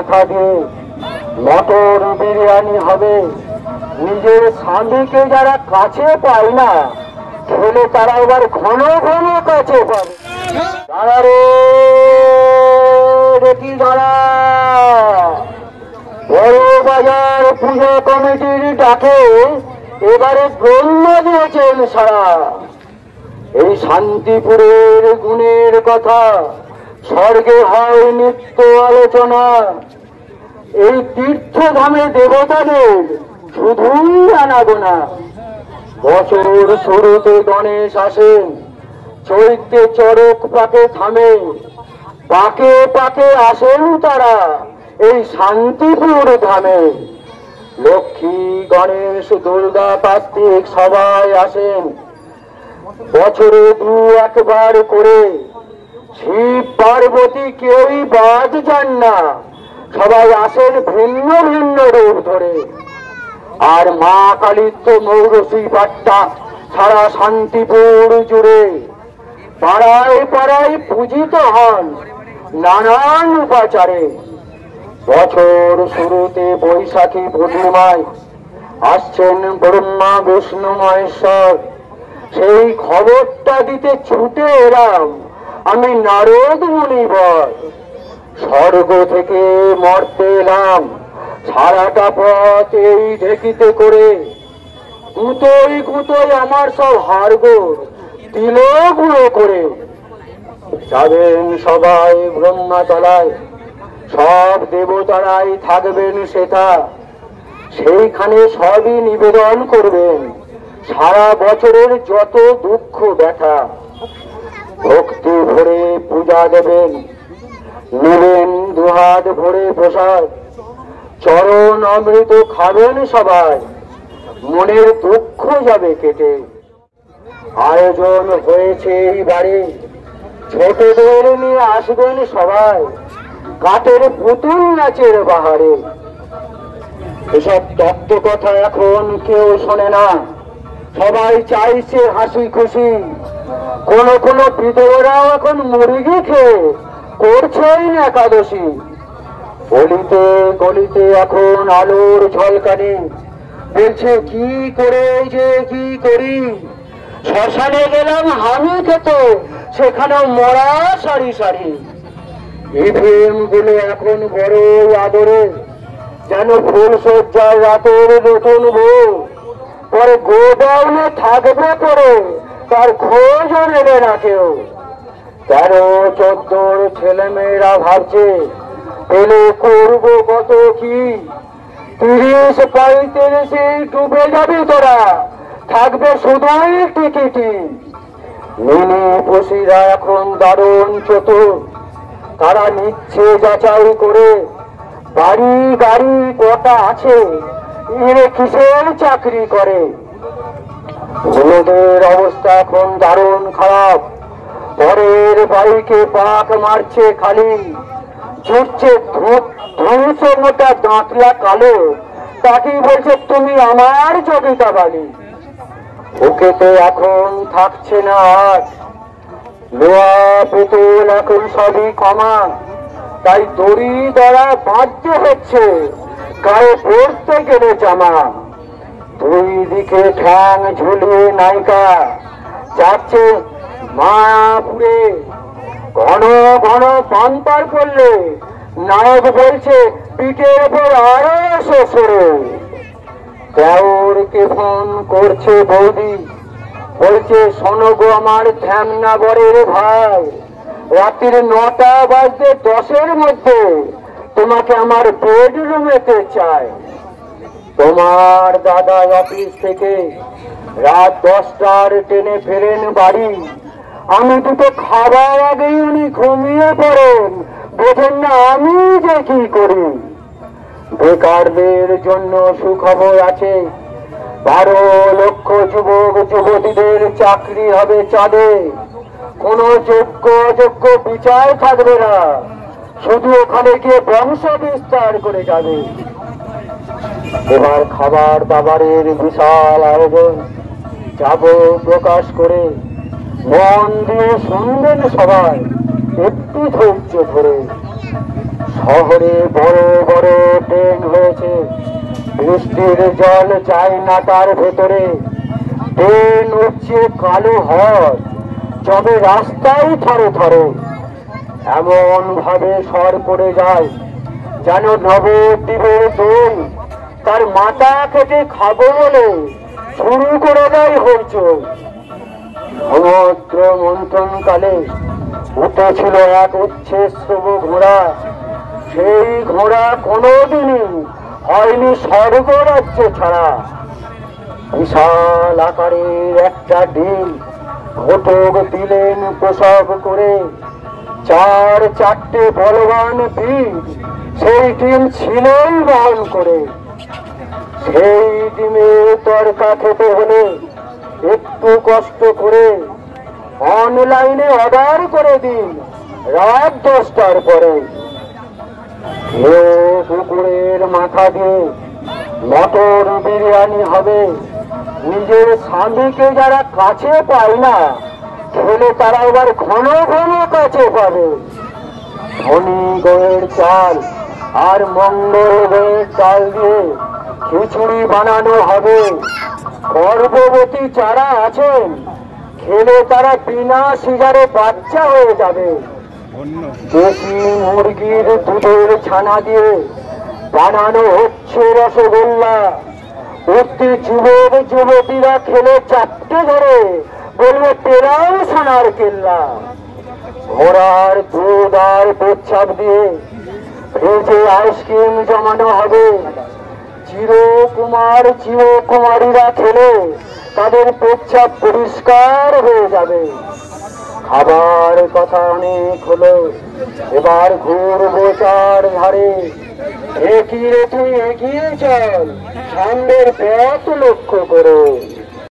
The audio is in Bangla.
কথা দিয়ে মটর বিরিয়ানি হবে। নিজের স্বামীকে যারা কাছে পায় না খেলে তারা এবার ঘন ঘন কাছে পাবে। দাঁড়া রে দেখি দাঁড়া, বড় বাজার পূজা কমিটির ডাকে এবারে ব্রহ্ম দিয়েছেন সারা। এই শান্তিপুরের গুণের কথা স্বর্গে হয় নিত্য আলোচনা। এই তীর্থধামে দেবতাদের শুধুই আনাগোনা। বছর শুরুতে গণেশ আসেন, চৈত্রে চড়ক পাকে থামে, পাকে পাকে আসেন তারা এই শান্তিপুর ধামে। লক্ষ্মী গণেশ দুর্গা কার্তিক সবাই আসেন বছরে দু একবার করে। শিব পার্বতী কেউই বাদ যান না, সবাই আসেন ভিন্ন ভিন্ন রূপ ধরে। আর মা কালীর তো মৌরসী পাট্টা সারা শান্তিপুর জুড়ে। পাড়ায় পাড়ায় পূজিত হন নানান উপাচারে। বছর শুরুতে বৈশাখী পূর্ণিমায় আসছেন ব্রহ্মা বিষ্ণু মহেশ্বর। সেই খবরটা দিতে ছুটে এলাম আমি নারদ মুনিবর। স্বর্গ থেকে মর্তে এলাম সারাটা পথ এই ঢেকিতে করে। গুঁতোই গুঁতোই আমার সব হাড়গোড় দিল গুঁড়ো করে। যাবেন সবাই ব্রহ্মাতলায়, সব দেবতারাই থাকবেন সেটা। সেইখানে সবই নিবেদন করবেন সারা বছরের যত দুঃখ ব্যথা। ভক্তি ভরে পূজা দেবেন, নেবেন দুহাত ভরে প্রসাদ। চরণ অমৃত খাবেন সবাই, মনের দুঃখ যাবে কেটে। আয়োজন হয়েছে এইবারে, ছোটদের নিয়ে আসবেন সবাই কাঠের পুতুল নাচের বাহারে। এসব তত্ত্ব কথা এখন কেউ শোনে না, সবাই চাইছে হাসি খুশি। কোন কোন বিধবারাও এখন মুরগি খেয়ে করছেন একাদশী। গলিতে গলিতে এখন আলোর ঝলকানি, বলছে কি করে যে কি করি। শ্মশানে গেলাম হামি খেতে, সেখানেও মরা সারি সারি। ইভিএম গুলো এখন বড় আদরে, যেন ফুল সজ্জার রাতের নতুন বউ। পরে গোডাউনে থাকবে পরে তার খোঁজও নেবে না কেউ। 13-14 ছেলে মেয়েরা ভাবছে পেলে করবো কত কি। 30-35 ডুবে যাবি তোরা, থাকবে শুধুই টিকিটি। মিনি পশিরা এখন দারুণ চতুর, তারা নিচ্ছে যাচাই করে বাড়ি গাড়ি কটা আছে, এরে কিসের চাকরি করে। ছেলেদের অবস্থা এখন দারুণ খারাপ, পরের বাড়িকে পাক মারছে খালি। ছুটছে ধ্বংস মোটা দাঁতলা কালো, তাকেই বলছে তুমি আমার জগিতা বালি। ওকে তো এখন থাকছে না আর, লোহা পুতুল এখন সবই কমা। তাই দড়ি দ্বারা বাঁধতে হচ্ছে গায়ে পড়তে গেলে জামা। দুই দিকে ঠ্যাং ঝুলিয়ে নায়িকা যাচ্ছে মায়াপুরে। ঘন ঘন বাম্পার করলে নায়ক বলছে পিঠের উপর আরো শ্বশুরে। দেওরকে ফোন করছে বৌদি, বলছে শোনো গো আমার ধ্যামনা বরের ভাই, রাত্রির 9টা বাজতে 10-এর মধ্যে তোমাকে আমার বেডরুমেতে চাই। তোমার দাদা অফিস থেকে রাত 10টার ট্রেনে ফেরেন বাড়ি। আমি দুটো খাবার আগেই উনি ঘুমিয়ে পড়েন, বোঝেন না আমি যে কি করি। বেকারদের জন্য সুখবর আছে, 12 লক্ষ যুবক যুবতীদের চাকরি হবে চাঁদে। কোন যোগ্য অযোগ্য বিচার থাকবে না, শুধু ওখানে গিয়ে বংশ বিস্তার করে যাবে। এবার খাবার দাবারের বিশাল আয়োজন, যাব প্রকাশ করে। মন দিয়ে শুনবেন সবাই একটু ধৈর্য ধরে। শহরে বড় বড় ট্রেন হয়েছে, বৃষ্টির জল যায় না তার ভেতরে। ট্রেন উঠছে কালো হট, জবে রাস্তায় থরে থরে। এমন ভাবে সর পড়ে যায় যেন নবদ্বীপের দই তার মাথা কেটে খাবো বলে শুরু করে দেয় হইচই। সমুদ্র মন্থন কালে উঠেছিল এক উচ্ছেশ্রব ঘোড়া, সেই ঘোড়া কোনোদিনই হয়নি স্বর্গরাজ্য ছাড়া। বিশাল আকারের একটা ডিম ঘটক দিলেন প্রসব করে, চার চারটে বলবান বীর সেই ডিম ছিলেন বহন করে। সেই ডিমে তরকা খেতে হলে একটু কষ্ট করে অনলাইনে অর্ডার করে দিন রাত 10টার পরে। কুকুরের মাথা দিয়ে মটর বিরিয়ানি হবে, নিজের স্বামীকে যারা কাছে পায় না খেলে তারা এবার ঘন ঘন কাছে পাবে। ধনী গোয়ের চাল আর মঙ্গল গোয়ের চাল দিয়ে খিচুড়ি বানানো হবে। গর্ভবতী যারা আছেন খেলে তারা বিনা সিজারে বাচ্চা হয়ে যাবে। দেশি মুরগির দুধের ছানা দিয়ে বানানো হচ্ছে রসগোল্লা। উঠতি যুবক যুবতীরা খেলে চাপটে ধরে বলবে পেরাও সোনার কেল্লা। ঘোড়ার দুধ আর পেচ্ছাপ দিয়ে ভেজে আইসক্রিম জমানো হবে। চিরকুমার চিরকুমারীরা খেলে তাদের পেচ্ছাপ পরিষ্কার হয়ে যাবে। খাবার কথা অনেক হলো, এবার ঘুরবো চার ধারে। এগিয়ে তুই এগিয়ে চল সামনের পথ লক্ষ্য করে।